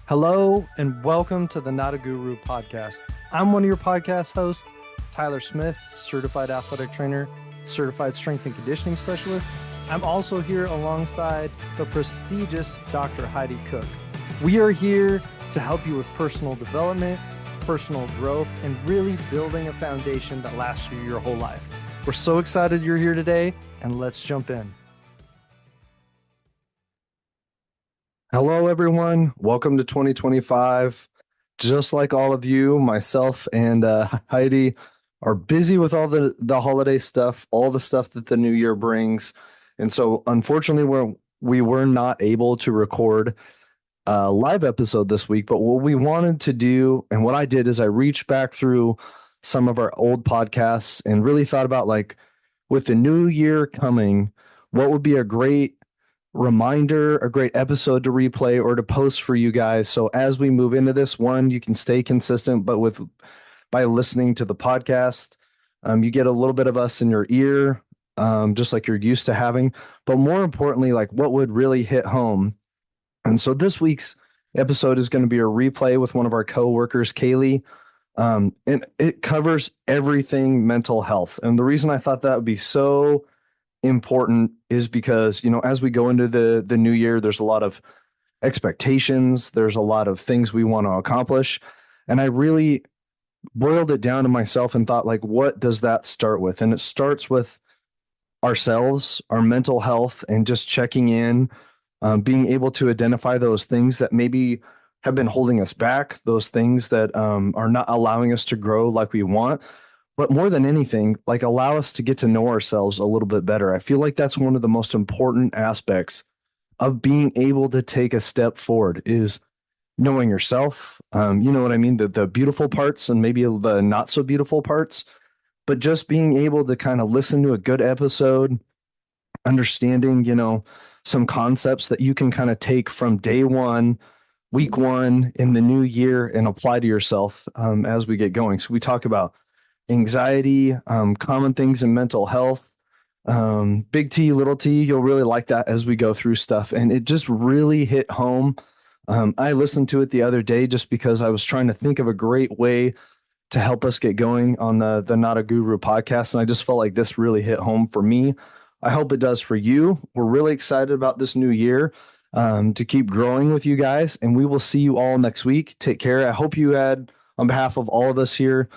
Hello and welcome to the Not a Guru podcast. I'm one of your podcast hosts, Tyler Smith, certified athletic trainer, certified strength and conditioning specialist. I'm also here alongside the prestigious Dr. Heidi Cook. We are here to help you with personal development, personal growth, and really building a foundation that lasts you your whole life. We're so excited you're here today, and let's jump in. Hello, everyone. Welcome to 2025. Just like all of you, myself and Heidi are busy with all the holiday stuff, all the stuff that the new year brings. And so unfortunately, we were not able to record a live episode this week. But what we wanted to do, and what I did, is I reached back through some of our old podcasts and really thought about, like, with the new year coming, what would be a great reminder, a great episode to replay or to post for you guys. So as we move into this one, you can stay consistent, but by listening to the podcast, you get a little bit of us in your ear, just like you're used to having. But more importantly, like, what would really hit home. And so this week's episode is going to be a replay with one of our coworkers, Kaylee. And it covers everything mental health. And the reason I thought that would be so important is because, as we go into the new year, there's a lot of expectations. There's a lot of things we want to accomplish. And I really boiled it down to myself and thought, like, what does that start with? And it starts with ourselves, our mental health, and just checking in, being able to identify those things that maybe have been holding us back, those things that are not allowing us to grow like we want. But more than anything, like, allow us to get to know ourselves a little bit better. I feel like that's one of the most important aspects of being able to take a step forward, is knowing yourself. You know what I mean? The beautiful parts and maybe the not so beautiful parts, but just being able to kind of listen to a good episode, understanding, some concepts that you can kind of take from day one, week one in the new year and apply to yourself as we get going. So we talk about anxiety, common things in mental health, big T, little T. You'll really like that as we go through stuff. And it just really hit home. I listened to it the other day just because I was trying to think of a great way to help us get going on the Not a Guru podcast. And I just felt like this really hit home for me. I hope it does for you. We're really excited about this new year, to keep growing with you guys. And we will see you all next week. Take care. I hope you had, on behalf of all of us here,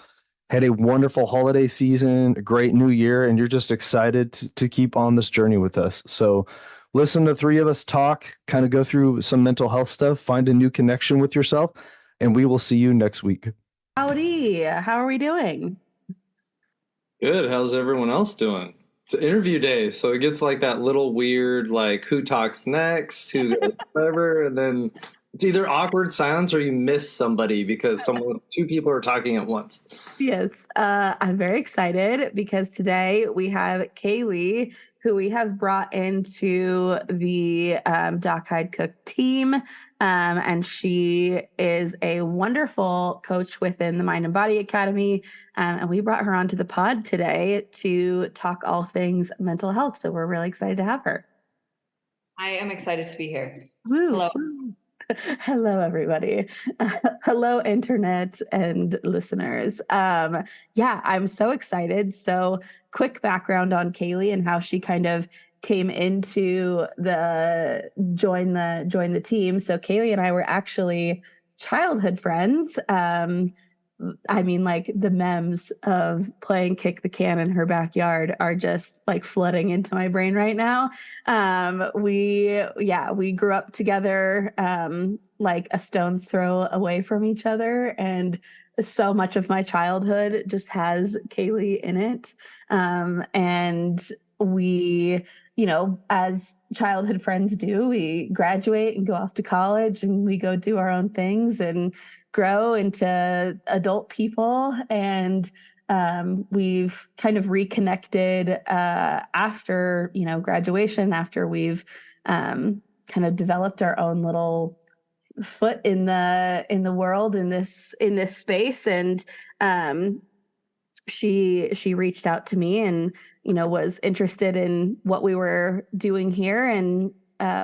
had a wonderful holiday season, a great new year, and you're just excited to keep on this journey with us. So listen to three of us talk, kind of go through some mental health stuff, find a new connection with yourself, and we will see you next week. Howdy. How are we doing? Good. How's everyone else doing? It's interview day, so it gets like that little weird, like, who talks next, who goes whatever, and then it's either awkward silence or you miss somebody because two people are talking at once. Yes, I'm very excited because today we have Kaylee, who we have brought into the Doc Hyde Cook team. And she is a wonderful coach within the Mind and Body Academy. And we brought her onto the pod today to talk all things mental health. So we're really excited to have her. I am excited to be here. Woo. Hello. Hello, everybody. Hello, internet and listeners. I'm so excited. So quick background on Kaylee and how she kind of came into join the team. So Kaylee and I were actually childhood friends. I mean, like, the memes of playing kick the can in her backyard are just like flooding into my brain right now. We grew up together, like a stone's throw away from each other. And so much of my childhood just has Kaylee in it. And we, as childhood friends do, we graduate and go off to college and we go do our own things and grow into adult people. And we've kind of reconnected after, graduation, after we've kind of developed our own little foot in the world, in this space. And she reached out to me and, was interested in what we were doing here. And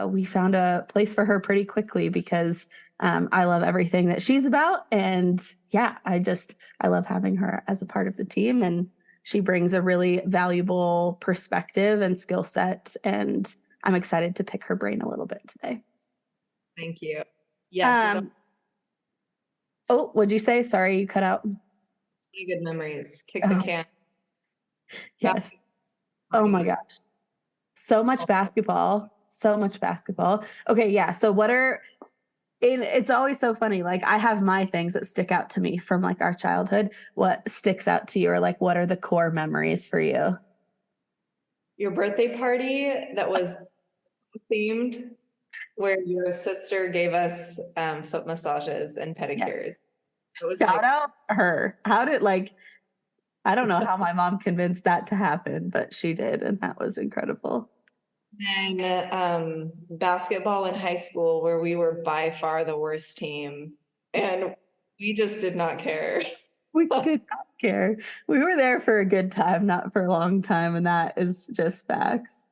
we found a place for her pretty quickly because I love everything that she's about. And yeah, I love having her as a part of the team. And she brings a really valuable perspective and skill set. And I'm excited to pick her brain a little bit today. Thank you. Yes. Oh, what'd you say? Sorry, you cut out. Really good memories. Kick the can. Yes. Oh my gosh. So much basketball. So much basketball. Okay, yeah. So it's always so funny. Like I have my things that stick out to me from like our childhood. What sticks out to you, or like what are the core memories for you? Your birthday party that was themed, where your sister gave us foot massages and pedicures. Yes. It was Shout out her. How did I don't know how my mom convinced that to happen, but she did, and that was incredible. And basketball in high school, where we were by far the worst team, and we just did not care. We did not care. We were there for a good time, not for a long time, and that is just facts.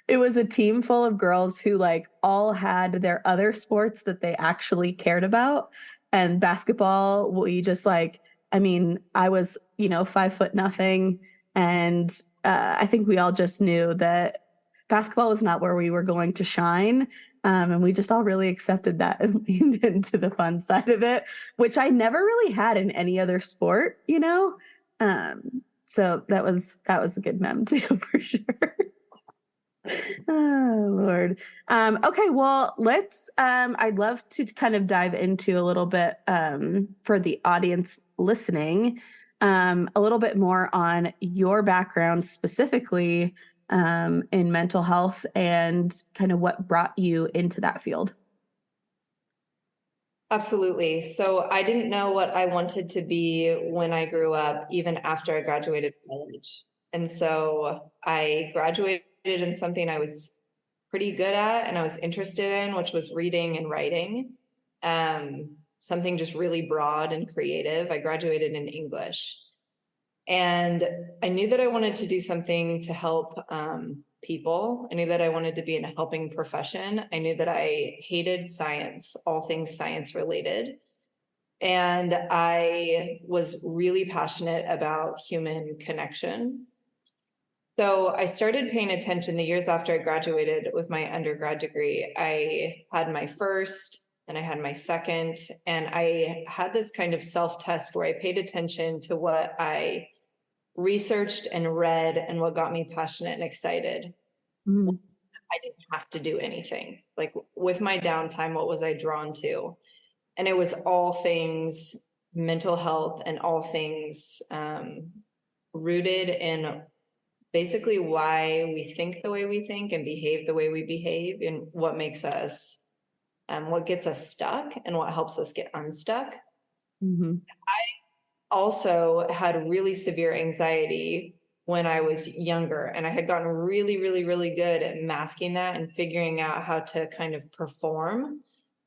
It was a team full of girls who like all had their other sports that they actually cared about. And basketball, we just like, I mean, I was, 5'0", and I think we all just knew that basketball was not where we were going to shine. And we just all really accepted that and leaned into the fun side of it, which I never really had in any other sport, So that was a good mem too, for sure. Oh, Lord. Okay, well, I'd love to kind of dive into a little bit for the audience listening, a little bit more on your background specifically in mental health and kind of what brought you into that field. Absolutely. So I didn't know what I wanted to be when I grew up, even after I graduated college. And so I graduated in something I was pretty good at and I was interested in, which was reading and writing. Something just really broad and creative. I graduated in English. And I knew that I wanted to do something to help people. I knew that I wanted to be in a helping profession. I knew that I hated science, all things science related. And I was really passionate about human connection. So I started paying attention the years after I graduated with my undergrad degree. I had my first, and I had my second, and I had this kind of self-test where I paid attention to what I researched and read and what got me passionate and excited. I didn't have to do anything. Like with my downtime, what was I drawn to? And it was all things mental health and all things rooted in basically why we think the way we think and behave the way we behave, and what makes us, what gets us stuck and what helps us get unstuck. I also had really severe anxiety when I was younger, and I had gotten really, really, really good at masking that and figuring out how to kind of perform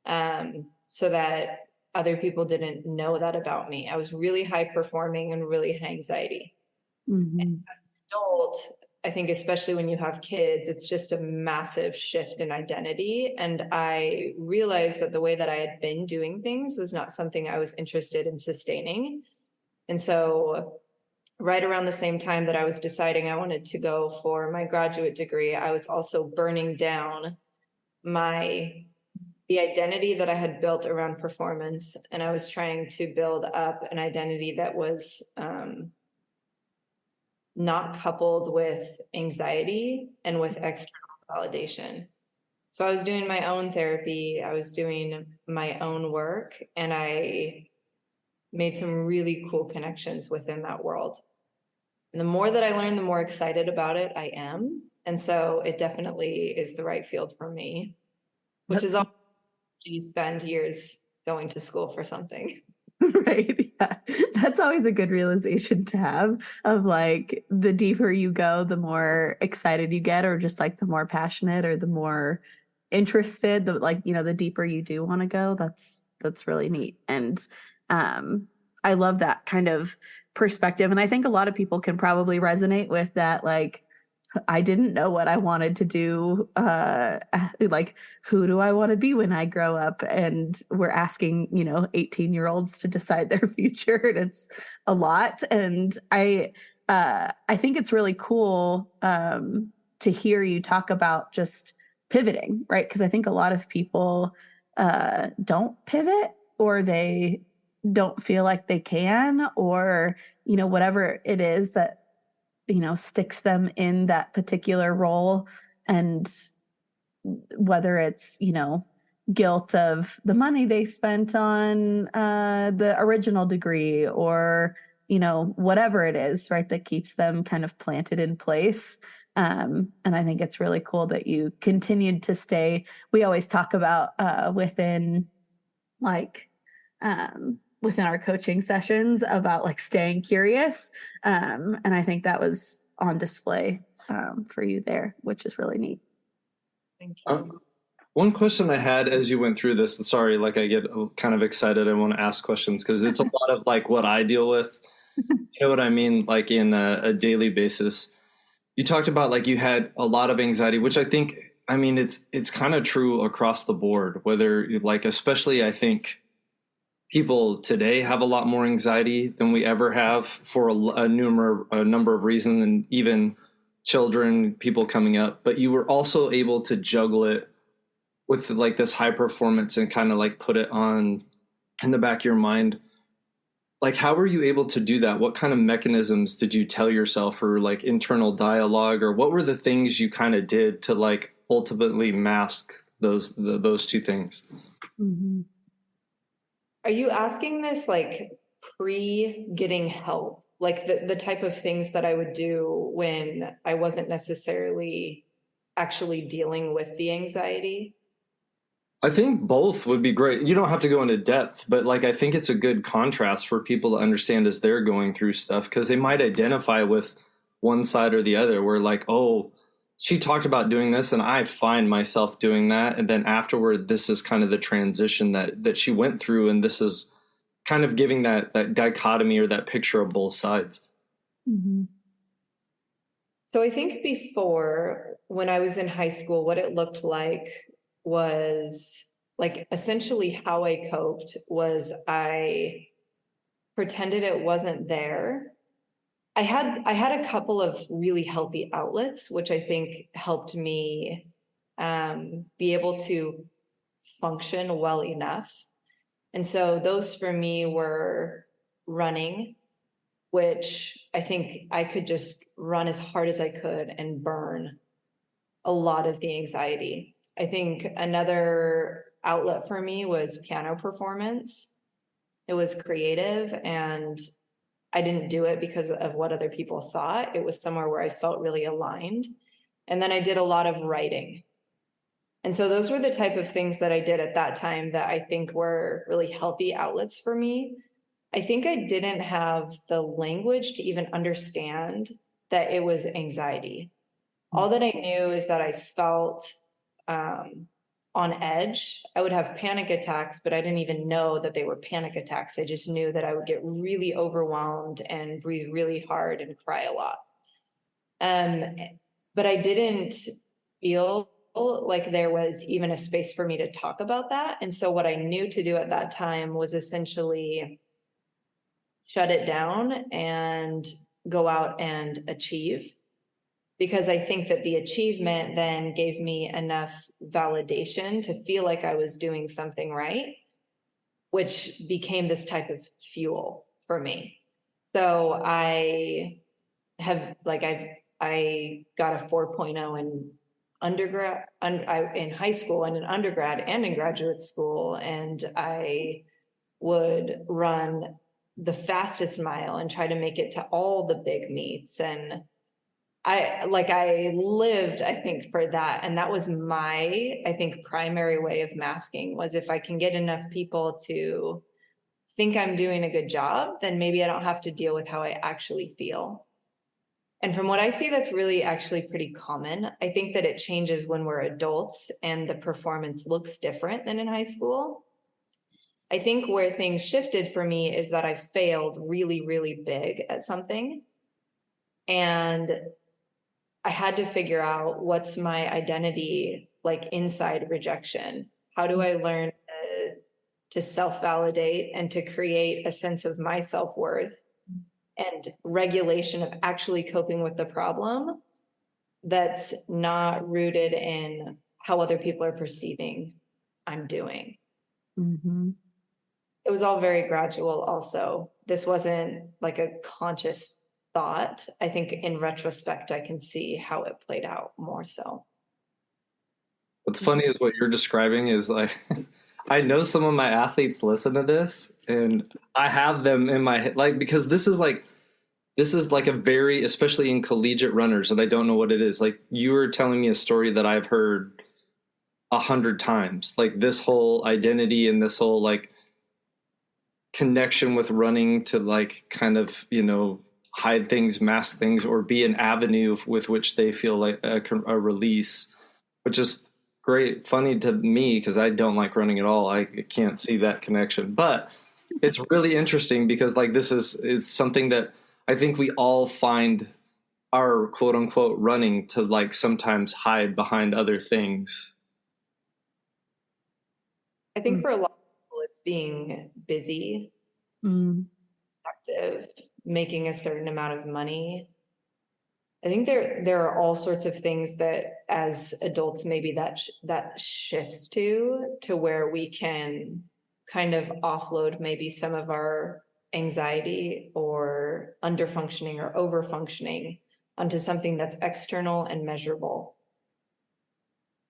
so that other people didn't know that about me. I was really high performing and really high anxiety. And as an adult, I think especially when you have kids, it's just a massive shift in identity. And I realized that the way that I had been doing things was not something I was interested in sustaining. And so right around the same time that I was deciding I wanted to go for my graduate degree, I was also burning down the identity that I had built around performance. And I was trying to build up an identity that was not coupled with anxiety and with external validation. So I was doing my own therapy, I was doing my own work, and I made some really cool connections within that world. And the more that I learn, the more excited about it I am. And so it definitely is the right field for me, which is all you spend years going to school for something. Right. Yeah. That's always a good realization to have, of like the deeper you go, the more excited you get, or just like the more passionate or the more interested, the deeper you do want to go. That's really neat. And I love that kind of perspective. And I think a lot of people can probably resonate with that, like I didn't know what I wanted to do. Like, who do I want to be when I grow up? And we're asking, 18-year-olds to decide their future, and it's a lot. And I think it's really cool to hear you talk about just pivoting, right? Because I think a lot of people don't pivot, or they don't feel like they can, or whatever it is that sticks them in that particular role. And whether it's guilt of the money they spent on the original degree, or whatever it is, right, that keeps them kind of planted in place. And I think it's really cool that you continued to stay. We always talk about within our coaching sessions about like staying curious. And I think that was on display for you there, which is really neat. Thank you. One question I had as you went through this, and sorry, like I get kind of excited. I want to ask questions because it's a lot of like what I deal with. You know what I mean? Like in a daily basis. You talked about like you had a lot of anxiety, which I think, I mean, it's kind of true across the board, whether like, especially I think people today have a lot more anxiety than we ever have for a number of reasons, and even children, people coming up. But you were also able to juggle it with like this high performance and kind of like put it on in the back of your mind. Like, how were you able to do that? What kind of mechanisms did you tell yourself, or like internal dialogue, or what were the things you kind of did to like ultimately mask those two things? Mm-hmm. Are you asking this like pre getting help? Like the type of things that I would do when I wasn't necessarily actually dealing with the anxiety? I think both would be great. You don't have to go into depth, but like I think it's a good contrast for people to understand as they're going through stuff, because they might identify with one side or the other, where like, oh, she talked about doing this and I find myself doing that. And then afterward, this is kind of the transition that she went through. And this is kind of giving that dichotomy or that picture of both sides. Mm-hmm. So I think before, when I was in high school, what it looked like was like essentially how I coped was I pretended it wasn't there. I had a couple of really healthy outlets, which I think helped me be able to function well enough. And so those for me were running, which I think I could just run as hard as I could and burn a lot of the anxiety. I think another outlet for me was piano performance. It was creative, and I didn't do it because of what other people thought. It was somewhere where I felt really aligned. And then I did a lot of writing. And so those were the type of things that I did at that time that I think were really healthy outlets for me. I think I didn't have the language to even understand that it was anxiety. All that I knew is that I felt on edge. I would have panic attacks, but I didn't even know that they were panic attacks. I just knew that I would get really overwhelmed and breathe really hard and cry a lot. But I didn't feel like there was even a space for me to talk about that. And so what I knew to do at that time was essentially shut it down and go out and achieve. Because I think that the achievement then gave me enough validation to feel like I was doing something right, which became this type of fuel for me. So I got a 4.0 in undergrad, in high school and in undergrad and in graduate school. And I would run the fastest mile and try to make it to all the big meets. And I lived, I think, for that. And that was my, I think, primary way of masking, was if I can get enough people to think I'm doing a good job, then maybe I don't have to deal with how I actually feel. And from what I see, that's really actually pretty common. I think that it changes when we're adults and the performance looks different than in high school. I think where things shifted for me is that I failed really, really big at something. And I had to figure out what's my identity like inside rejection. How do I learn to self-validate and to create a sense of my self-worth and regulation of actually coping with the problem that's not rooted in how other people are perceiving I'm doing. Mm-hmm. It was all very gradual also. This wasn't like a conscious thought. I think in retrospect, I can see how it played out more so. What's funny is what you're describing is like, I know some of my athletes listen to this and I have them in my head, like, because this is like a very, especially in collegiate runners, and I don't know what it is. Like, you were telling me a story that I've heard 100 times, like this whole identity and this whole like connection with running to like kind of, hide things, mask things, or be an avenue with which they feel like a release, which is great, funny to me because I don't like running at all. I can't see that connection, but it's really interesting because like it's something that I think we all find our quote unquote running to like sometimes hide behind other things. I think for a lot of people, it's being busy, active, making a certain amount of money. I think there are all sorts of things that as adults, maybe that shifts to where we can kind of offload maybe some of our anxiety or underfunctioning or overfunctioning onto something that's external and measurable.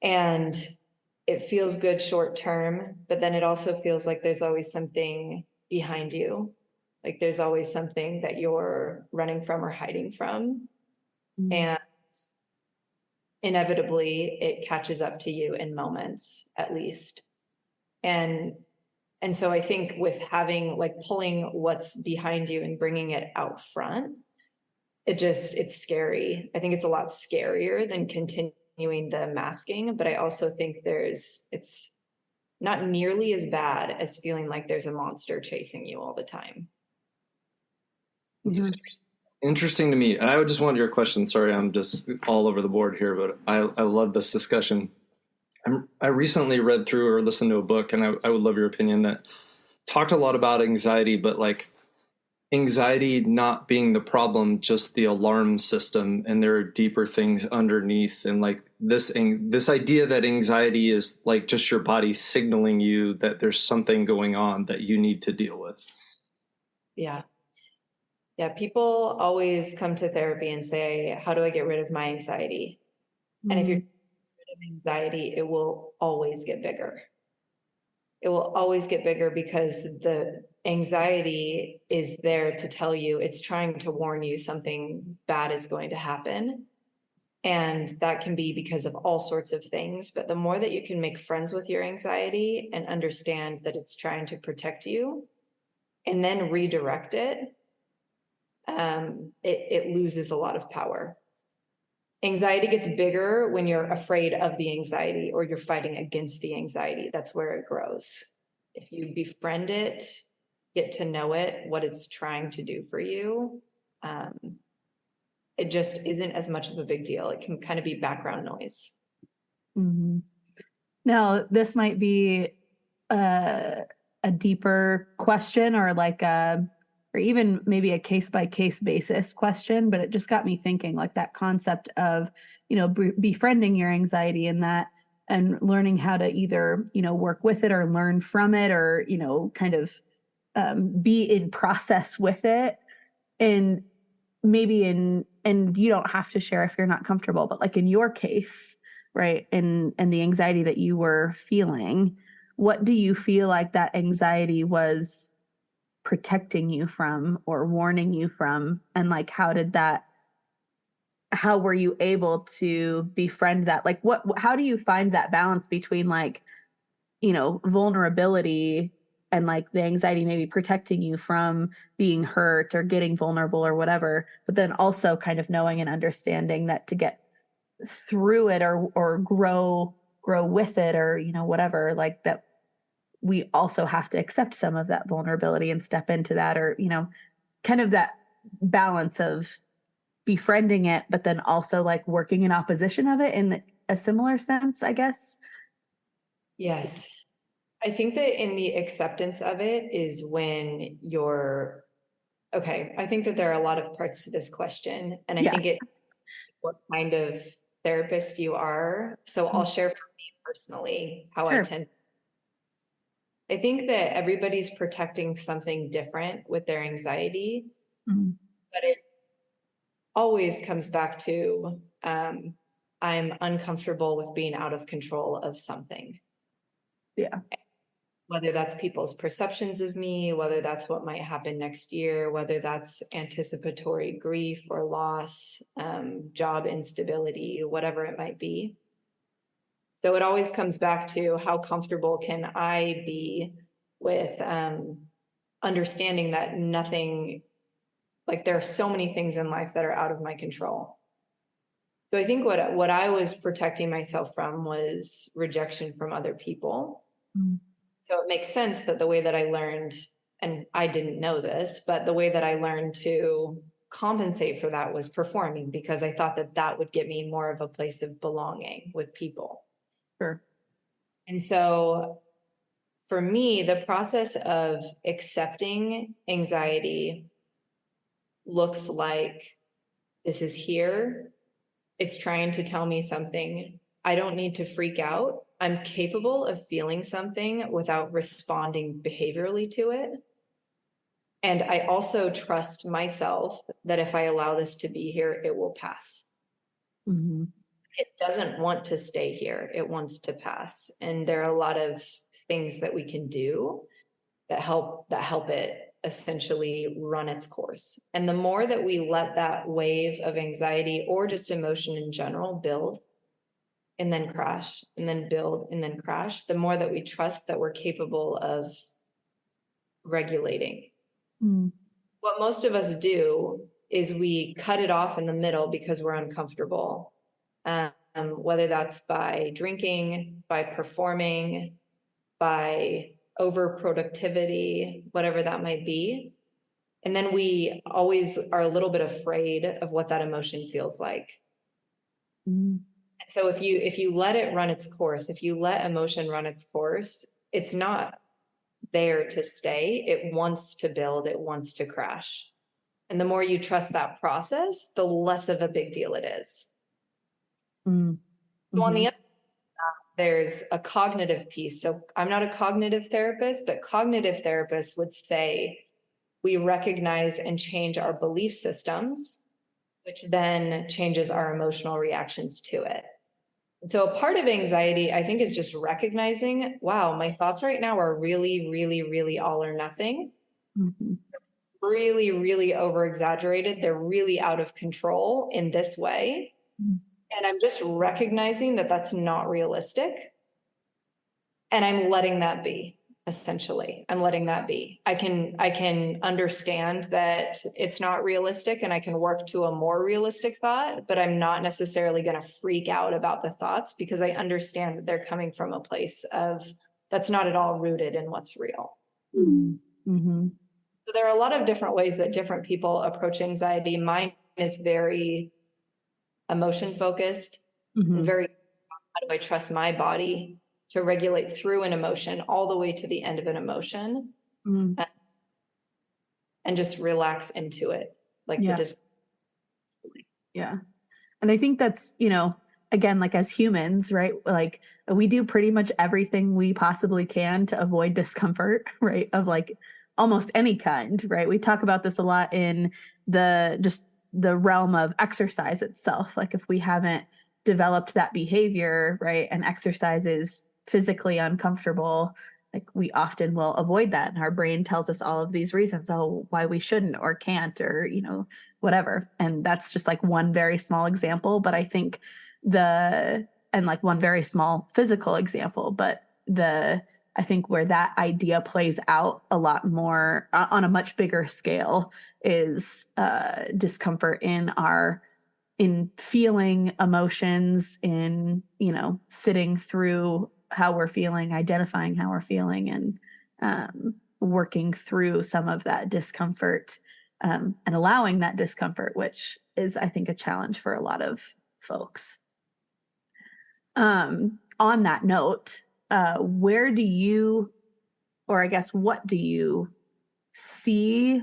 And it feels good short term, but then it also feels like there's always something behind you. Like there's always something that you're running from or hiding from. And inevitably it catches up to you in moments at least. And so I think with having like pulling what's behind you and bringing it out front, it's scary. I think it's a lot scarier than continuing the masking, but I also think it's not nearly as bad as feeling like there's a monster chasing you all the time. Mm-hmm. Interesting to me. And I would just wonder your question. Sorry, I'm just all over the board here, but I love this discussion. I recently read through or listened to a book, and I would love your opinion, that talked a lot about anxiety, but like anxiety not being the problem, just the alarm system, and there are deeper things underneath. And like this idea that anxiety is like just your body signaling you that there's something going on that you need to deal with. Yeah. Yeah, people always come to therapy and say, how do I get rid of my anxiety? And if you're rid of anxiety, it will always get bigger. It will always get bigger because the anxiety is there to tell you, it's trying to warn you something bad is going to happen. And that can be because of all sorts of things. But the more that you can make friends with your anxiety and understand that it's trying to protect you and then redirect it, it loses a lot of power. Anxiety gets bigger when you're afraid of the anxiety or you're fighting against the anxiety. That's where it grows. If you befriend it, get to know it, what it's trying to do for you, it just isn't as much of a big deal. It can kind of be background noise. Mm-hmm. Now, this might be a deeper question or like or even maybe a case-by-case basis question, but it just got me thinking, like that concept of, befriending your anxiety and learning how to either, work with it or learn from it or, kind of be in process with it. And maybe and you don't have to share if you're not comfortable, but like in your case, right, and the anxiety that you were feeling, what do you feel like that anxiety was protecting you from or warning you from? And like, how were you able to befriend that? Like how do you find that balance between like, vulnerability and like the anxiety maybe protecting you from being hurt or getting vulnerable or whatever, but then also kind of knowing and understanding that to get through it or grow with it or, whatever, like that we also have to accept some of that vulnerability and step into that or, kind of that balance of befriending it, but then also like working in opposition of it in a similar sense, I guess. Yes. I think that in the acceptance of it is when you're okay. I think that there are a lot of parts to this question, and I think it what kind of therapist you are. So I'll share for me personally how I tend. I think that everybody's protecting something different with their anxiety, but it always comes back to I'm uncomfortable with being out of control of something. Yeah. Whether that's people's perceptions of me, whether that's what might happen next year, whether that's anticipatory grief or loss, job instability, whatever it might be. So it always comes back to how comfortable can I be with understanding that nothing, like there are so many things in life that are out of my control. So I think what I was protecting myself from was rejection from other people. So it makes sense that the way that I learned, and I didn't know this, but the way that I learned to compensate for that was performing, because I thought that that would get me more of a place of belonging with people. Sure. And so for me, the process of accepting anxiety looks like this is here. It's trying to tell me something. I don't need to freak out. I'm capable of feeling something without responding behaviorally to it. And I also trust myself that if I allow this to be here, it will pass. It doesn't want to stay here. It wants to pass. And there are a lot of things that we can do that help it essentially run its course. And the more that we let that wave of anxiety or just emotion in general build and then crash and then build and then crash, the more that we trust that we're capable of regulating. What most of us do is we cut it off in the middle because we're uncomfortable. Whether that's by drinking, by performing, by over productivity, whatever that might be. And then we always are a little bit afraid of what that emotion feels like. And so if you let it run its course, if you let emotion run its course, it's not there to stay. It wants to build, it wants to crash. And the more you trust that process, the less of a big deal it is. So on the other hand, there's a cognitive piece. So I'm not a cognitive therapist, but cognitive therapists would say we recognize and change our belief systems, which then changes our emotional reactions to it. And so a part of anxiety, I think, is just recognizing, wow, my thoughts right now are really, really, really all or nothing. Really, really over exaggerated. They're really out of control in this way. And I'm just recognizing that that's not realistic. And I'm letting that be, essentially. I'm letting that be. I can understand that it's not realistic and I can work to a more realistic thought, but I'm not necessarily going to freak out about the thoughts because I understand that they're coming from a place of that's not at all rooted in what's real. So there are a lot of different ways that different people approach anxiety. Mine is very emotion focused, and very, how do I trust my body to regulate through an emotion all the way to the end of an emotion and just relax into it. Like Yeah. And I think that's, again, like as humans, right? Like we do pretty much everything we possibly can to avoid discomfort, right? Of like almost any kind, right? We talk about this a lot in the realm of exercise itself. Like if we haven't developed that behavior, right, and exercise is physically uncomfortable, like we often will avoid that. And our brain tells us all of these reasons, why we shouldn't or can't or, whatever. And that's just like one very small example. But I think like one very small physical example, but I think where that idea plays out a lot more on a much bigger scale is discomfort in feeling emotions, in, sitting through how we're feeling, identifying how we're feeling, and working through some of that discomfort and allowing that discomfort, which is, I think, a challenge for a lot of folks. On that note, where do you, or I guess, what do you see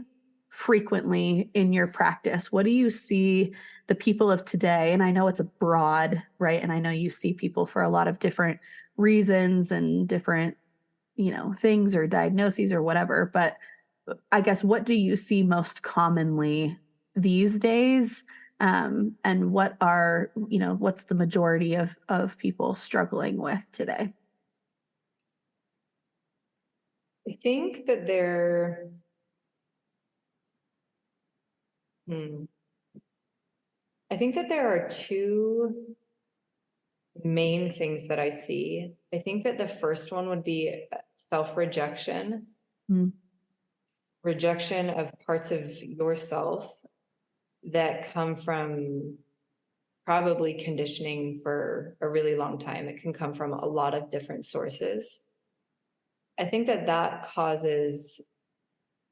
frequently in your practice? What do you see the people of today? And I know it's a broad, right? And I know you see people for a lot of different reasons and different, things or diagnoses or whatever. But I guess, what do you see most commonly these days? And what are, what's the majority of people struggling with today? I think that I think that there are two main things that I see. I think that the first one would be self-rejection. Rejection of parts of yourself that come from probably conditioning for a really long time. It can come from a lot of different sources. I think that that causes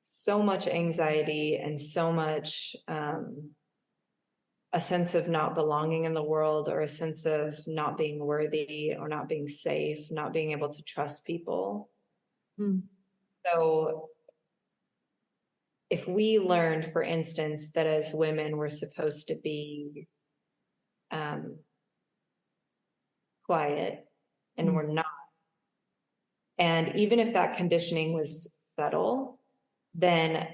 so much anxiety and so much a sense of not belonging in the world, or a sense of not being worthy, or not being safe, not being able to trust people. So if we learned, for instance, that as women we're supposed to be quiet, and we're not, and even if that conditioning was subtle, then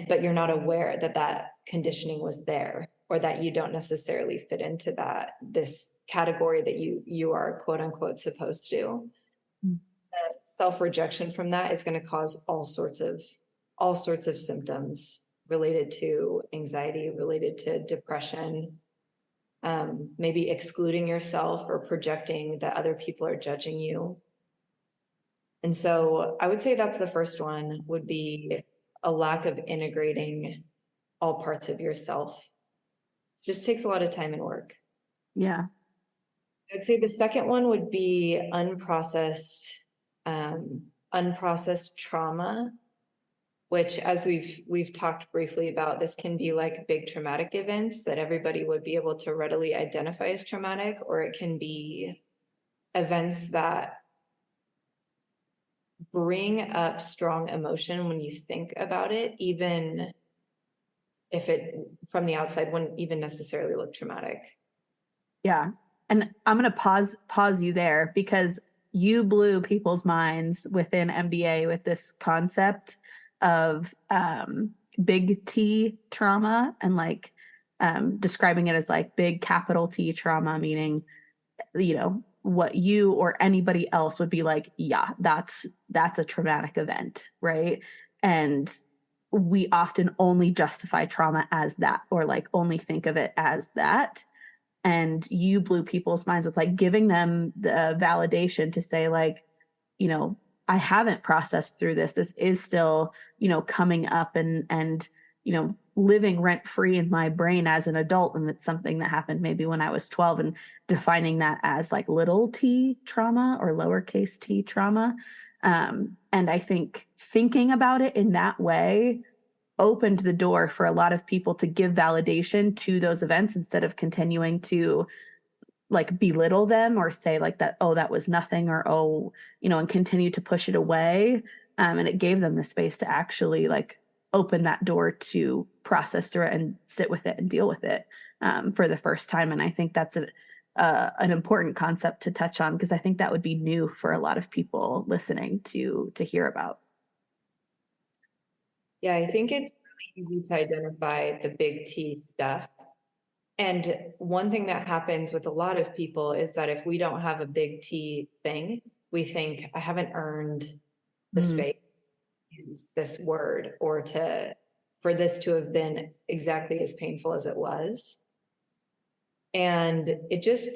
but you're not aware that that conditioning was there, or that you don't necessarily fit into this category that you are quote unquote supposed to. Self-rejection from that is going to cause all sorts of symptoms related to anxiety, related to depression, maybe excluding yourself or projecting that other people are judging you. And so I would say that's the first one, would be a lack of integrating all parts of yourself. Just takes a lot of time and work. Yeah. I'd say the second one would be unprocessed trauma, which, as we've talked briefly about, this can be like big traumatic events that everybody would be able to readily identify as traumatic, or it can be events that bring up strong emotion when you think about it, even if it from the outside wouldn't even necessarily look traumatic. Yeah. And I'm going to pause you there, because you blew people's minds within MBA with this concept of big T trauma, and describing it as like big capital T trauma, meaning, what you or anybody else would be like, yeah, that's a traumatic event, right? And we often only justify trauma as that, or like only think of it as that. And you blew people's minds with like giving them the validation to say, like, I haven't processed through this. This is still, coming up and living rent free in my brain as an adult. And it's something that happened maybe when I was 12, and defining that as like little t trauma or lowercase t trauma. And I think thinking about it in that way opened the door for a lot of people to give validation to those events, instead of continuing to like belittle them or say like that, oh, that was nothing, or, and continue to push it away. And it gave them the space to actually like open that door to process through it and sit with it and deal with it for the first time. And I think that's an important concept to touch on, because I think that would be new for a lot of people listening to hear about. Yeah, I think it's really easy to identify the big T stuff. And one thing that happens with a lot of people is that if we don't have a big T thing, we think, I haven't earned the space to use this word, or for this to have been exactly as painful as it was. And it just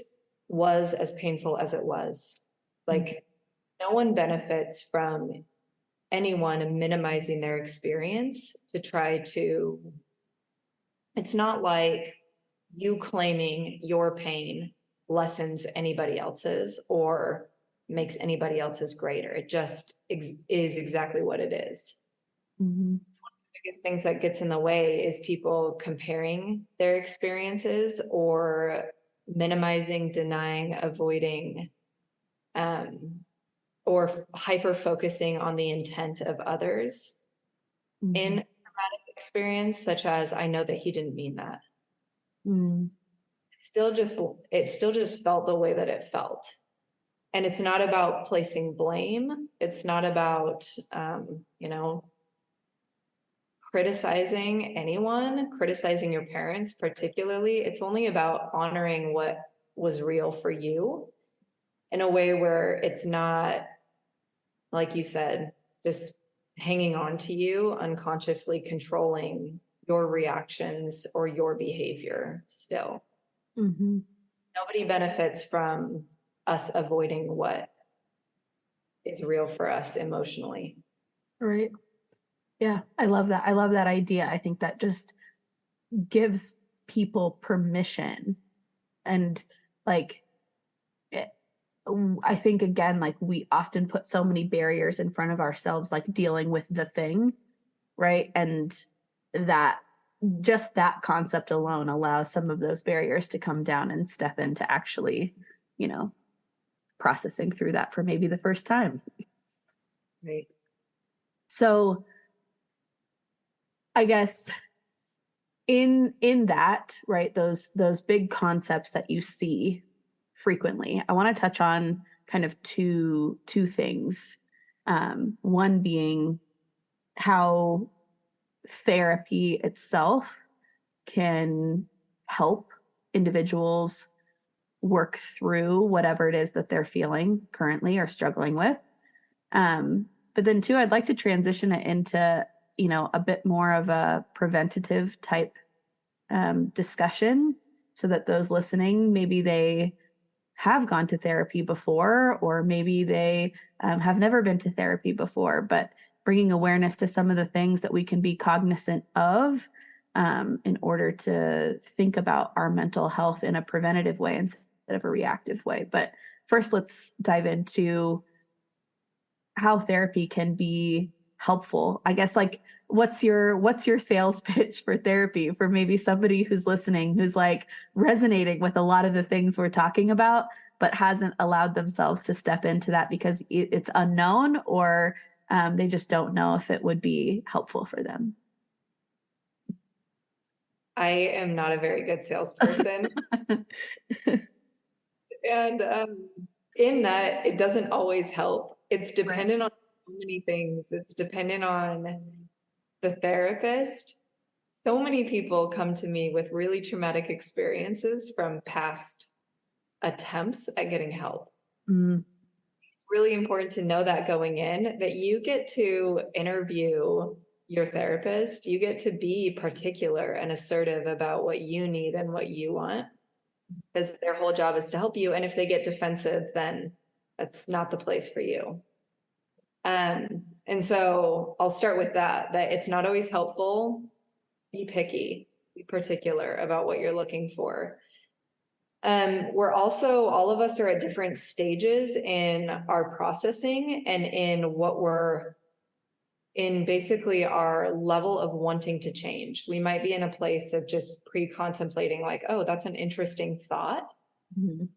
was as painful as it was. Like, no one benefits from anyone minimizing their experience to try to, it's not like you claiming your pain lessens anybody else's or makes anybody else's greater. It just is exactly what it is. Mm-hmm. It's one of the biggest things that gets in the way is people comparing their experiences or minimizing, denying, avoiding, or hyper focusing on the intent of others in a traumatic experience, such as, I know that he didn't mean that. It still just felt the way that it felt. And it's not about placing blame. It's not about, criticizing anyone, criticizing your parents particularly. It's only about honoring what was real for you in a way where it's not, like you said, just hanging on to you, unconsciously controlling your reactions or your behavior still. Nobody benefits from us avoiding what is real for us emotionally. Right. Yeah, I love that. I love that idea. I think that just gives people permission. And like, I think, again, like we often put so many barriers in front of ourselves, like dealing with the thing, right? And that just that concept alone allows some of those barriers to come down and step into actually, processing through that for maybe the first time. Right. So I guess in that, right, those big concepts that you see frequently, I want to touch on kind of two things. One being how therapy itself can help individuals work through whatever it is that they're feeling currently or struggling with. But then two, I'd like to transition it into, a bit more of a preventative type discussion, so that those listening, maybe they have gone to therapy before, or maybe they have never been to therapy before, but bringing awareness to some of the things that we can be cognizant of in order to think about our mental health in a preventative way instead of a reactive way. But first, let's dive into how therapy can be helpful. I guess, like, what's your sales pitch for therapy for maybe somebody who's listening, who's like resonating with a lot of the things we're talking about, but hasn't allowed themselves to step into that because it's unknown, or they just don't know if it would be helpful for them? I am not a very good salesperson. And in that, it doesn't always help. It's dependent on so many things. It's dependent on the therapist. So many people come to me with really traumatic experiences from past attempts at getting help. It's really important to know that going in, that you get to interview your therapist. You get to be particular and assertive about what you need and what you want, because their whole job is to help you. And if they get defensive, then that's not the place for you. And so I'll start with that it's not always helpful. Be picky, be particular about what you're looking for. We're also, all of us are at different stages in our processing and in what we're in, basically our level of wanting to change. We might be in a place of just pre-contemplating, like, oh, that's an interesting thought. Not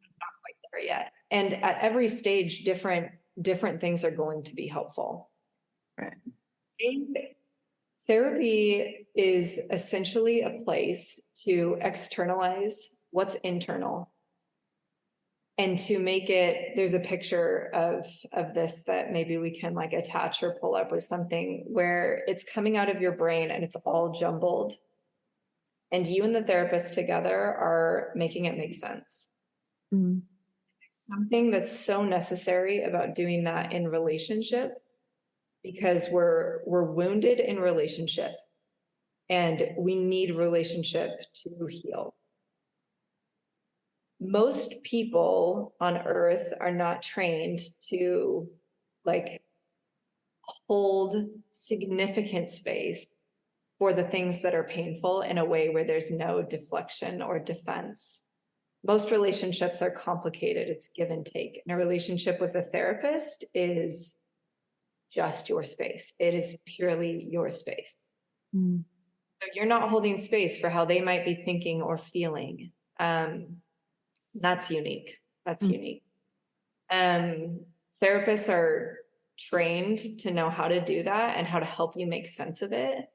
quite there yet. And at every stage, different things are going to be helpful. Right. Therapy is essentially a place to externalize what's internal and to make it, there's a picture of this that maybe we can like attach or pull up or something, where it's coming out of your brain and it's all jumbled. And you and the therapist together are making it make sense. Something that's so necessary about doing that in relationship, because we're wounded in relationship and we need relationship to heal. Most people on earth are not trained to like hold significant space for the things that are painful in a way where there's no deflection or defense. Most relationships are complicated. It's give and take. And a relationship with a therapist is just your space. It is purely your space. Mm. So you're not holding space for how they might be thinking or feeling. That's unique. That's unique. Therapists are trained to know how to do that and how to help you make sense of it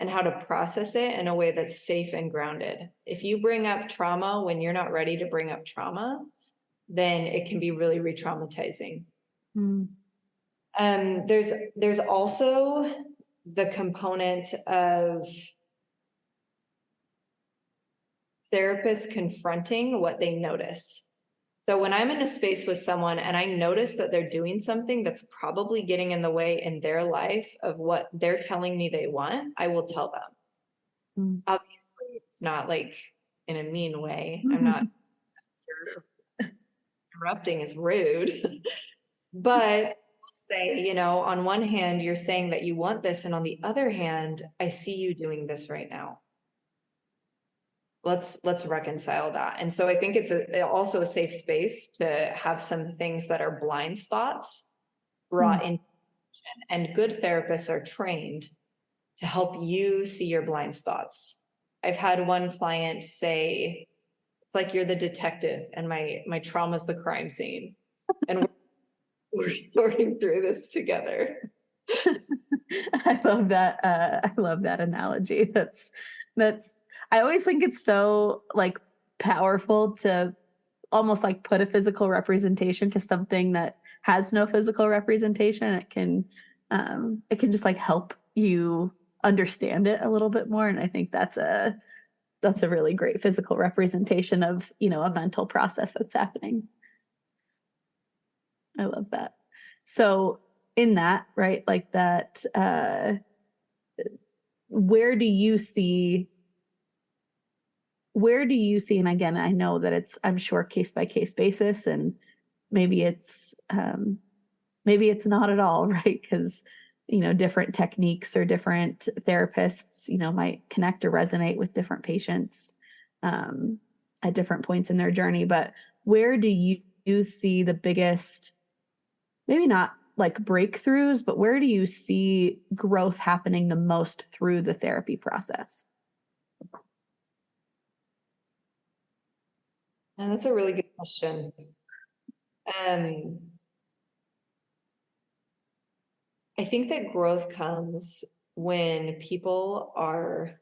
and how to process it in a way that's safe and grounded. If you bring up trauma when you're not ready to bring up trauma, then it can be really re-traumatizing. Mm. There's also the component of therapists confronting what they notice. So when I'm in a space with someone and I notice that they're doing something that's probably getting in the way in their life of what they're telling me they want, I will tell them. Mm. Obviously, it's not like in a mean way. Mm-hmm. I'm not interrupting is rude. But say, on one hand, you're saying that you want this, and on the other hand, I see you doing this right now. Let's reconcile that. And so I think it's also a safe space to have some things that are blind spots brought in. And good therapists are trained to help you see your blind spots. I've had one client say, it's like you're the detective and my trauma is the crime scene. And we're sorting through this together. I love that. I love that analogy. That's, I always think it's so like powerful to almost like put a physical representation to something that has no physical representation. It can just like help you understand it a little bit more. And I think that's a really great physical representation of, a mental process that's happening. I love that. So in that, right, like that, where do you see, and again, I know that it's, I'm sure, case by case basis, and maybe it's not at all, right? Because, different techniques or different therapists, might connect or resonate with different patients at different points in their journey. But where do you see the biggest, maybe not like breakthroughs, but where do you see growth happening the most through the therapy process? And that's a really good question. I think that growth comes when people are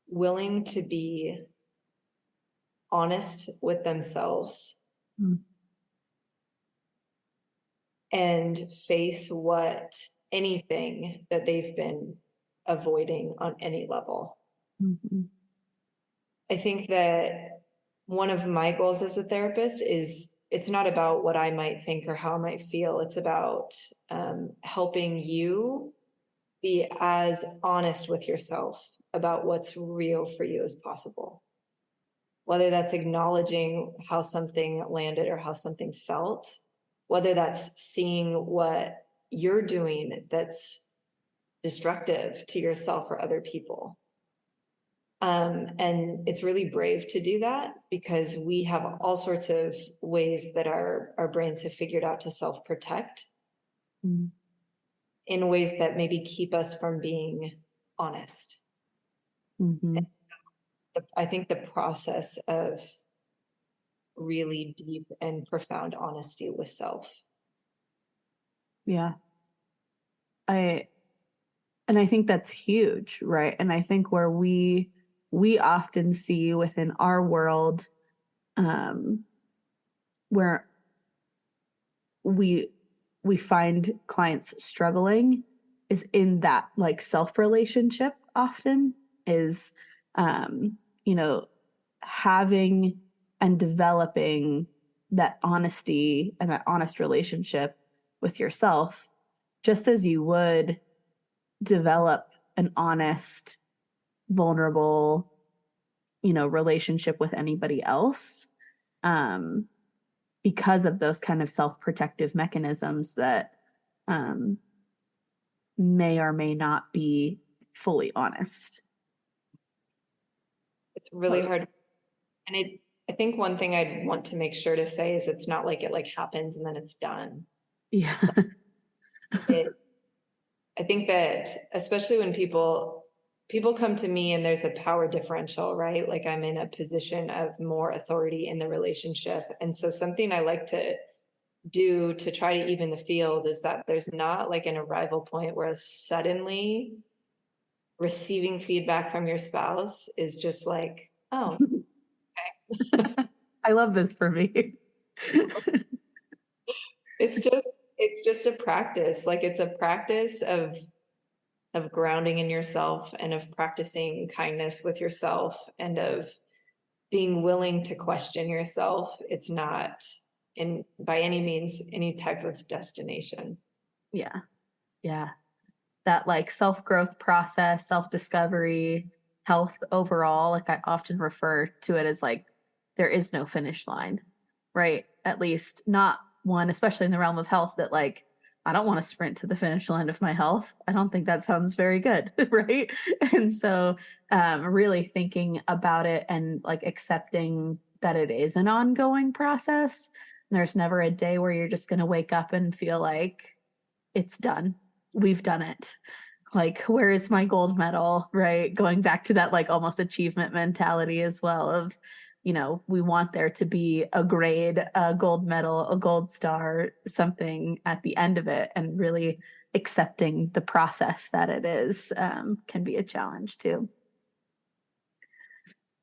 willing to be honest with themselves and face anything that they've been avoiding on any level. Mm-hmm. I think that one of my goals as a therapist is it's not about what I might think or how I might feel. It's about helping you be as honest with yourself about what's real for you as possible. Whether that's acknowledging how something landed or how something felt, whether that's seeing what you're doing that's destructive to yourself or other people. And it's really brave to do that because we have all sorts of ways that our brains have figured out to self-protect in ways that maybe keep us from being honest. Mm-hmm. I think the process of really deep and profound honesty with self. Yeah. I think that's huge, right? And I think where we often see within our world, where we find clients struggling is in that like self relationship often is, having and developing that honesty and that honest relationship with yourself, just as you would develop an honest, vulnerable, relationship with anybody else, because of those kind of self-protective mechanisms that may or may not be fully honest. It's really hard. And I think one thing I'd want to make sure to say is it's not like it like happens and then it's done. Yeah. I think that especially when people people come to me and there's a power differential, right? Like I'm in a position of more authority in the relationship. And so something I like to do to try to even the field is that there's not like an arrival point where suddenly receiving feedback from your spouse is just like, oh, I love this for me. it's just a practice. Like it's a practice of grounding in yourself and of practicing kindness with yourself and of being willing to question yourself. It's not in by any means any type of destination. Yeah. Yeah. That like self-growth process, self-discovery, health overall, like I often refer to it as like there is no finish line, right? At least not one, especially in the realm of health, that like I don't want to sprint to the finish line of my health. I don't think that sounds very good, right? And so really thinking about it and like accepting that it is an ongoing process. There's never a day where you're just going to wake up and feel like it's done. We've done it. Like, where is my gold medal, right? Going back to that like almost achievement mentality as well of, you know, we want there to be a grade, a gold medal, a gold star, something at the end of it, and really accepting the process that it is can be a challenge too.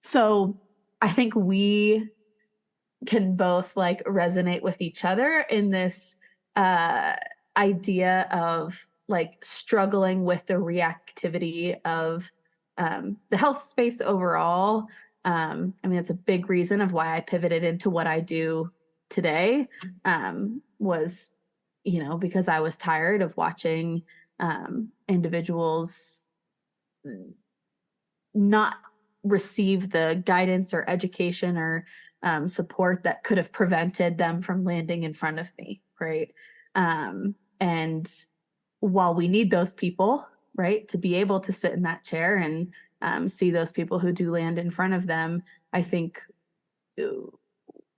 So I think we can both like resonate with each other in this idea of like struggling with the reactivity of the health space overall. I mean, that's a big reason of why I pivoted into what I do today, was, you know, because I was tired of watching individuals not receive the guidance or education or support that could have prevented them from landing in front of me, right? And while we need those people, right, to be able to sit in that chair and see those people who do land in front of them, I think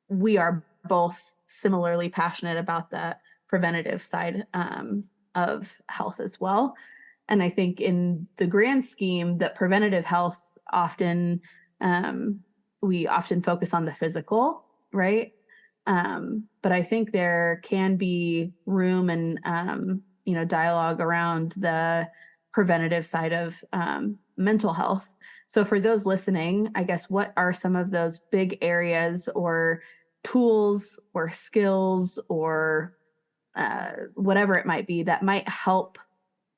we are both similarly passionate about the preventative side of health as well. And I think in the grand scheme, that preventative health often, we often focus on the physical, right? But I think there can be room and, you know, dialogue around the preventative side of mental health. So for those listening, I guess, what are some of those big areas or tools or skills or whatever it might be that might help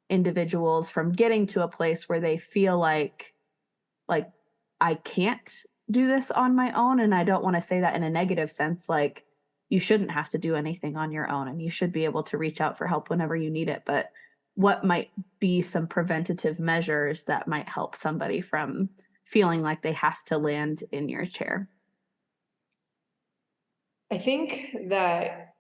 individuals from getting to a place where they feel like I can't do this on my own? And I don't want to say that in a negative sense, like you shouldn't have to do anything on your own and you should be able to reach out for help whenever you need it. But what might be some preventative measures that might help somebody from feeling like they have to land in your chair? I think that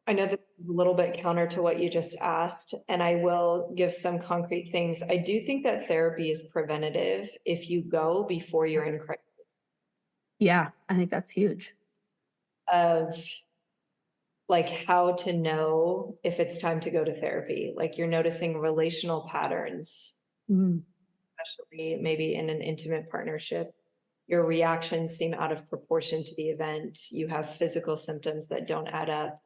I know that is a little bit counter to what you just asked, and I will give some concrete things. I do think that therapy is preventative if you go before you're in crisis. Yeah, I think that's huge. Of like how to know if it's time to go to therapy. Like you're noticing relational patterns, especially maybe in an intimate partnership. Your reactions seem out of proportion to the event. You have physical symptoms that don't add up,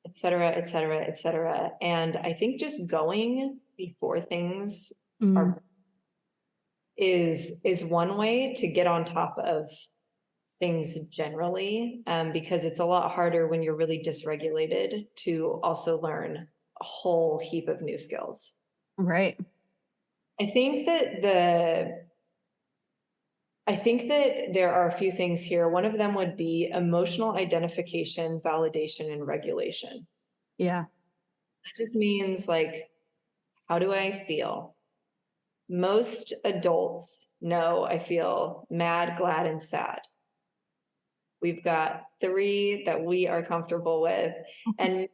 et cetera, et cetera, et cetera. And I think just going before things are is one way to get on top of things generally, because it's a lot harder when you're really dysregulated to also learn a whole heap of new skills. Right. I think that there are a few things here. One of them would be emotional identification, validation, and regulation. Yeah. That just means like, how do I feel? Most adults know I feel mad, glad, and sad. We've got 3 that we are comfortable with and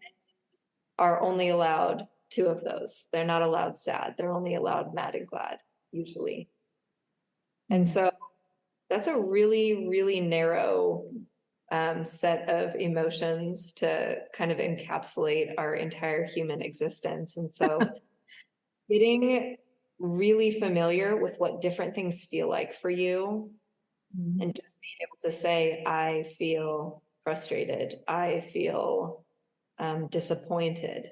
are only allowed 2 of those. They're not allowed sad. They're only allowed mad and glad, usually. And so that's a really, really narrow set of emotions to kind of encapsulate our entire human existence. And so getting really familiar with what different things feel like for you, and just being able to say, I feel frustrated, I feel disappointed.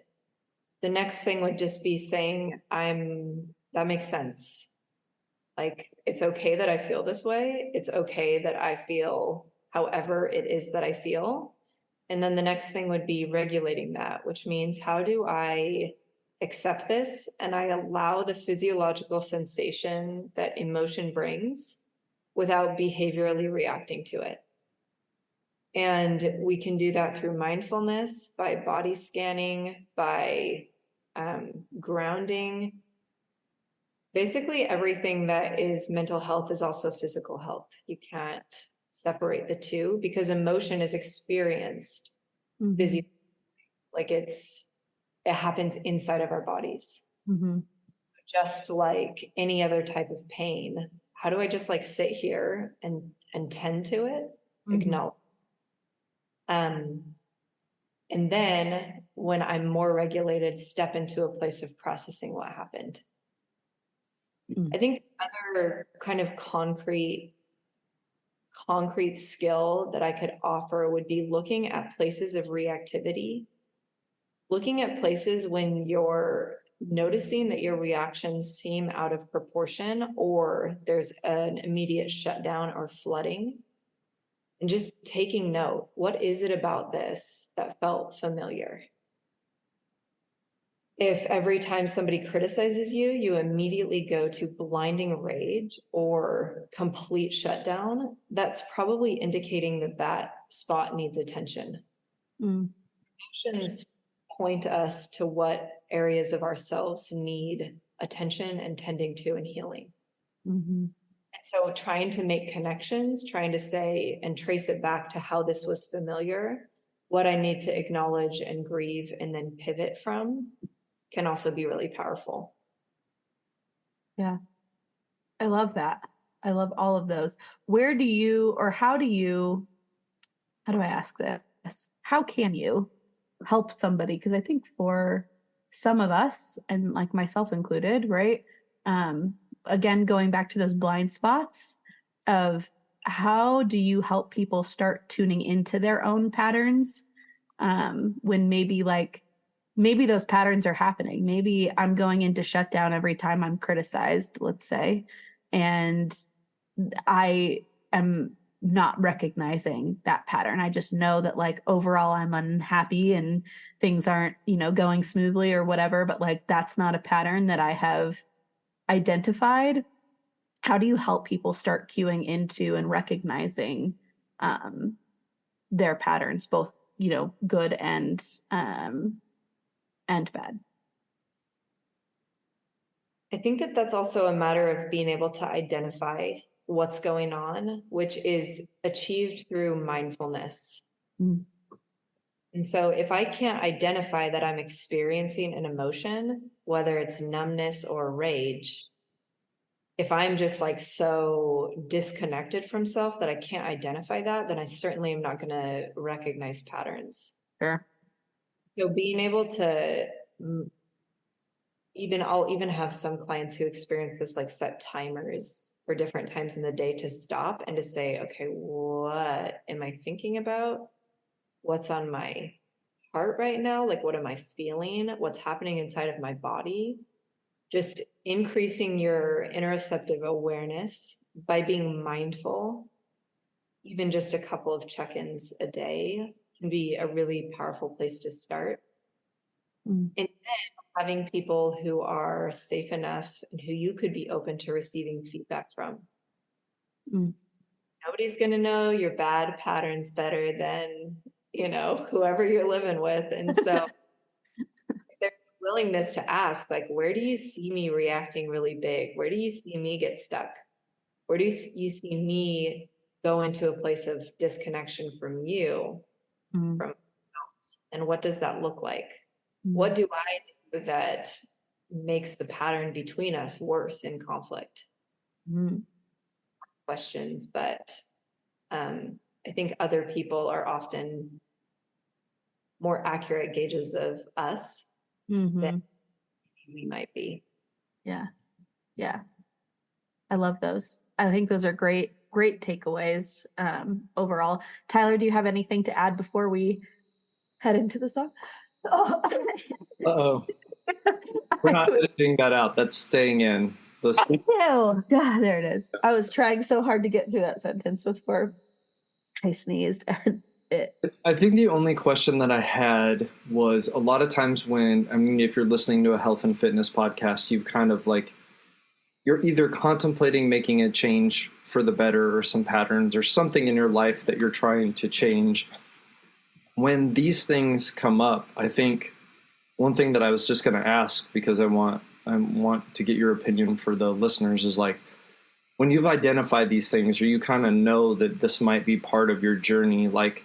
The next thing would just be saying, that makes sense. Like, it's okay that I feel this way. It's okay that I feel however it is that I feel. And then the next thing would be regulating that, which means, how do I accept this and I allow the physiological sensation that emotion brings without behaviorally reacting to it? And we can do that through mindfulness, by body scanning, by grounding. Basically, everything that is mental health is also physical health. You can't separate the two, because emotion is experienced physically, like it happens inside of our bodies. Just like any other type of pain, how do I just like sit here and tend to it, acknowledge? And then when I'm more regulated, step into a place of processing what happened. I think other kind of concrete skill that I could offer would be looking at places of reactivity, looking at places when you're noticing that your reactions seem out of proportion, or there's an immediate shutdown or flooding, and just taking note. What is it about this that felt familiar? If every time somebody criticizes you, you immediately go to blinding rage or complete shutdown, that's probably indicating that that spot needs attention. Emotions point us to what areas of ourselves need attention and tending to and healing. And so trying to make connections, trying to say and trace it back to how this was familiar, what I need to acknowledge and grieve and then pivot from, can also be really powerful. Yeah. I love that. I love all of those. Where do you, or how do I ask this? How can you help somebody? Because I think for some of us, and like myself included, right? Again, going back to those blind spots of how do you help people start tuning into their own patterns when maybe those patterns are happening. Maybe I'm going into shutdown every time I'm criticized, let's say, and I am not recognizing that pattern. I just know that like overall I'm unhappy and things aren't, going smoothly or whatever, but like that's not a pattern that I have identified. How do you help people start cueing into and recognizing their patterns, both, good and bad? I think that that's also a matter of being able to identify what's going on, which is achieved through mindfulness. And so if I can't identify that I'm experiencing an emotion, whether it's numbness or rage, if I'm just like so disconnected from self that I can't identify that, then I certainly am not going to recognize patterns. Sure. So being able to I'll even have some clients who experience this, like set timers for different times in the day to stop and to say, okay, what am I thinking about? What's on my heart right now? Like, what am I feeling? What's happening inside of my body? Just increasing your interoceptive awareness by being mindful, even just a couple of check-ins a day, can be a really powerful place to start. And then having people who are safe enough and who you could be open to receiving feedback from. Nobody's going to know your bad patterns better than, whoever you're living with. And so there's willingness to ask, like, where do you see me reacting really big? Where do you see me get stuck? Where do you see me go into a place of disconnection from you? And what does that look like? What do I do that makes the pattern between us worse in conflict? Questions, but I think other people are often more accurate gauges of us than we might be. Yeah. Yeah. I love those. I think those are great takeaways overall. Tyler, do you have anything to add before we head into the song? Oh. Uh-oh. We're not editing that out. That's staying in. Oh, God, there it is. I was trying so hard to get through that sentence before I sneezed. I think the only question that I had was a lot of times if you're listening to a health and fitness podcast, you've kind of like, you're either contemplating making a change for the better or some patterns or something in your life that you're trying to change. When these things come up, I think one thing that I was just going to ask, because I want to get your opinion for the listeners, is like, when you've identified these things or you kind of know that this might be part of your journey, like,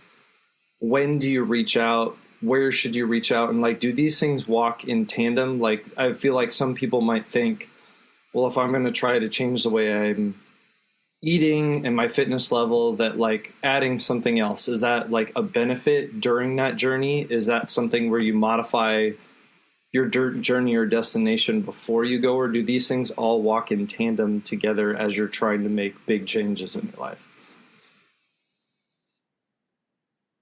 when do you reach out? Where should you reach out? And like, do these things walk in tandem? Like, I feel like some people might think, well, if I'm going to try to change the way I'm eating and my fitness level, that like adding something else, is that like a benefit during that journey? Is that something where you modify your journey or destination before you go, or do these things all walk in tandem together as you're trying to make big changes in your life?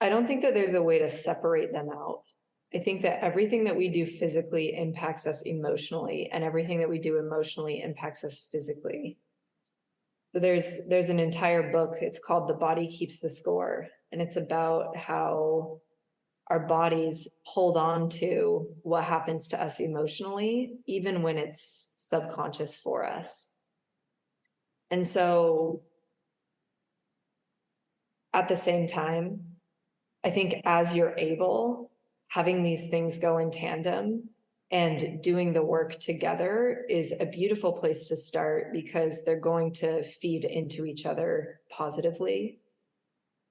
I don't think that there's a way to separate them out. I think that everything that we do physically impacts us emotionally, and everything that we do emotionally impacts us physically. So there's an entire book, it's called The Body Keeps the Score, and it's about how our bodies hold on to what happens to us emotionally, even when it's subconscious for us. And so at the same time, I think as you're able, having these things go in tandem and doing the work together is a beautiful place to start, because they're going to feed into each other positively.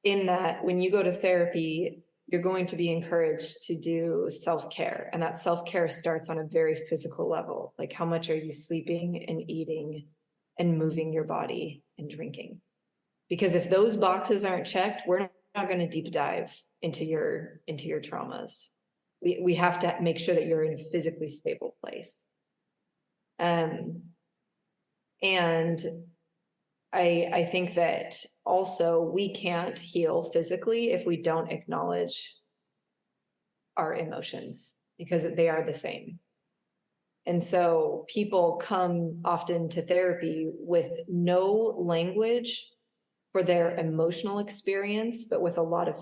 In that, when you go to therapy, you're going to be encouraged to do self-care. And that self-care starts on a very physical level. Like, how much are you sleeping and eating and moving your body and drinking? Because if those boxes aren't checked, we're not going to deep dive into your traumas. We have to make sure that you're in a physically stable place. And I think that also we can't heal physically if we don't acknowledge our emotions, because they are the same. And so people come often to therapy with no language for their emotional experience, but with a lot of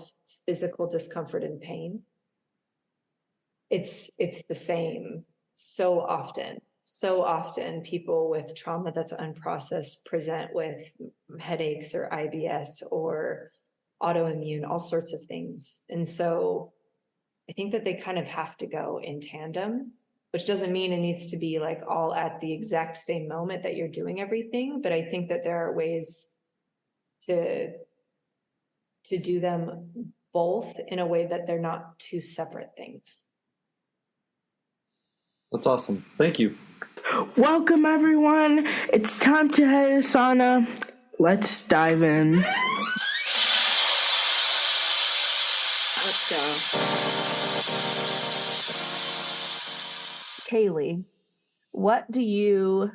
physical discomfort and pain. It's the same so often. So often people with trauma that's unprocessed present with headaches or IBS or autoimmune, all sorts of things. And so I think that they kind of have to go in tandem, which doesn't mean it needs to be like all at the exact same moment that you're doing everything. But I think that there are ways to do them both in a way that they're not two separate things. That's awesome. Thank you. Welcome, everyone. It's time to head to sauna. Let's dive in. Let's go. Kaylee, what do you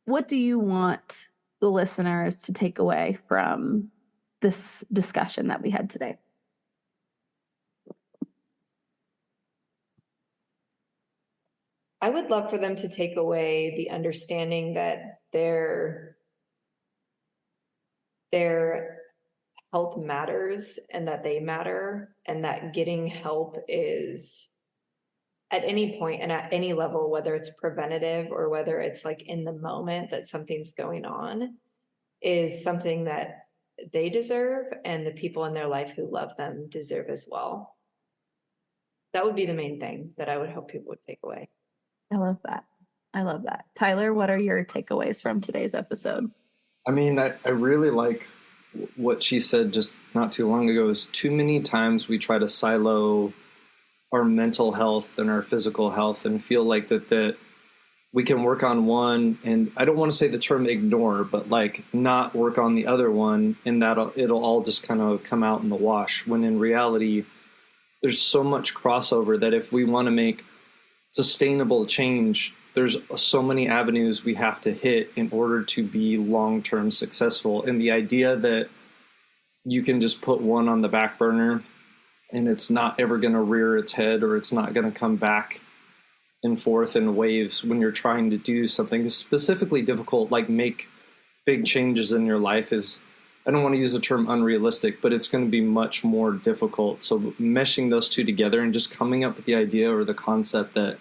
want the listeners to take away from this discussion that we had today? I would love for them to take away the understanding that their health matters, and that they matter, and that getting help is, at any point and at any level, whether it's preventative or whether it's like in the moment that something's going on, is something that they deserve, and the people in their life who love them deserve as well. That would be the main thing that I would hope people would take away. I love that. Tyler, what are your takeaways from today's episode? I mean, I really like what she said just not too long ago, is too many times we try to silo our mental health and our physical health and feel like that we can work on one, and I don't want to say the term ignore, but like not work on the other one, and that it'll all just kind of come out in the wash, when in reality there's so much crossover that if we want to make sustainable change there's so many avenues we have to hit in order to be long-term successful. And the idea that you can just put one on the back burner and it's not ever going to rear its head, or it's not going to come back and forth in waves when you're trying to do something specifically difficult, like make big changes in your life, is, I don't want to use the term unrealistic, but it's going to be much more difficult. So meshing those two together and just coming up with the idea or the concept that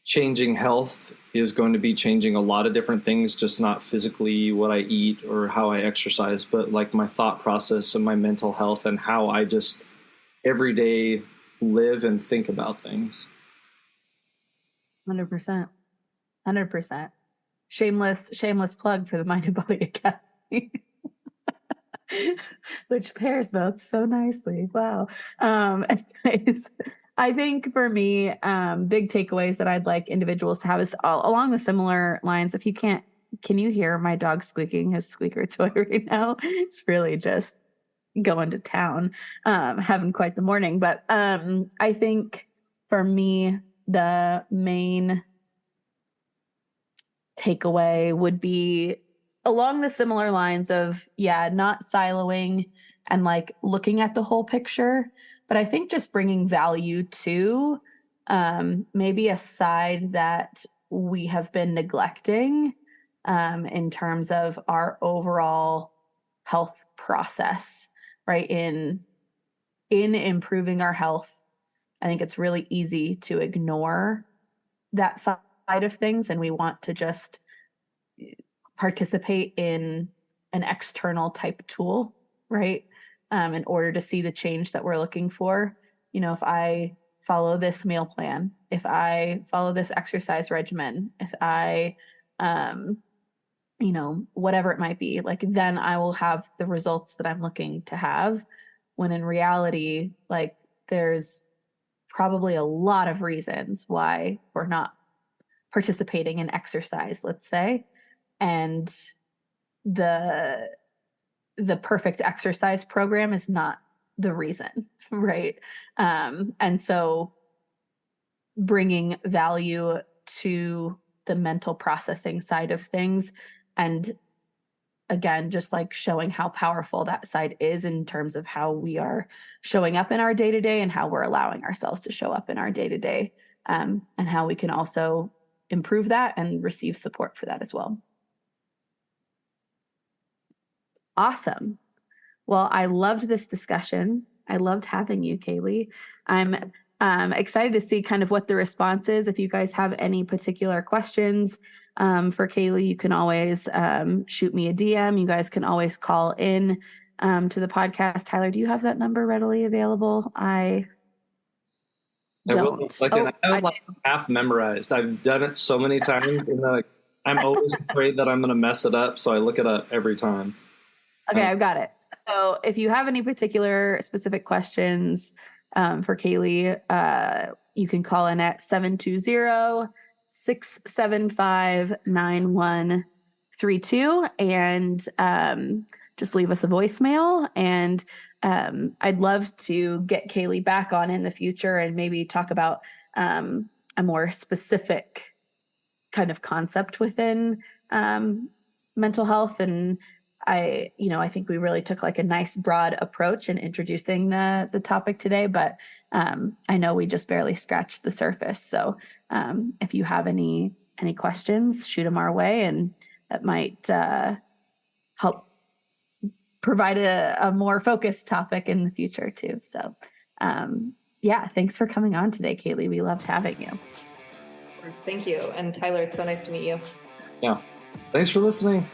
changing health is going to be changing a lot of different things, just not physically what I eat or how I exercise, but like my thought process and my mental health and how I just every day live and think about things. 100%. 100%. Shameless plug for the Mind and Body Academy. Which pairs both so nicely. Wow. Anyways, I think for me, big takeaways that I'd like individuals to have is all along the similar lines. If you can you hear my dog squeaking his squeaker toy right now? It's really just going to town, having quite the morning. But I think for me, the main takeaway would be along the similar lines of, not siloing and like looking at the whole picture, but I think just bringing value to maybe a side that we have been neglecting in terms of our overall health process, right? In improving our health, I think it's really easy to ignore that side of things, and we want to just participate in an external type tool, right? In order to see the change that we're looking for. You know, if I follow this meal plan, if I follow this exercise regimen, if I, whatever it might be, like, then I will have the results that I'm looking to have. When in reality, like, there's probably a lot of reasons why we're not participating in exercise, let's say, and the perfect exercise program is not the reason, right? And so bringing value to the mental processing side of things, and again, just like showing how powerful that side is in terms of how we are showing up in our day-to-day and how we're allowing ourselves to show up in our day-to-day, and how we can also improve that and receive support for that as well. Awesome. Well, I loved this discussion. I loved having you, Kaylee. I'm excited to see kind of what the response is. If you guys have any particular questions for Kaylee, you can always shoot me a DM. You guys can always call in to the podcast. Tyler, do you have that number readily available? I don't. I have like half memorized. I've done it so many times, and I'm always afraid that I'm going to mess it up, so I look it up every time. Okay, I've got it. So if you have any particular specific questions for Kaylee, you can call in at 720-675-9132 and just leave us a voicemail. And I'd love to get Kaylee back on in the future and maybe talk about a more specific kind of concept within mental health. And I think we really took like a nice broad approach in introducing the topic today, but I know we just barely scratched the surface. So if you have any questions, shoot them our way, and that might help provide a more focused topic in the future too. So thanks for coming on today, Kaylee. We loved having you. Thank you. And Tyler, it's so nice to meet you. Yeah. Thanks for listening.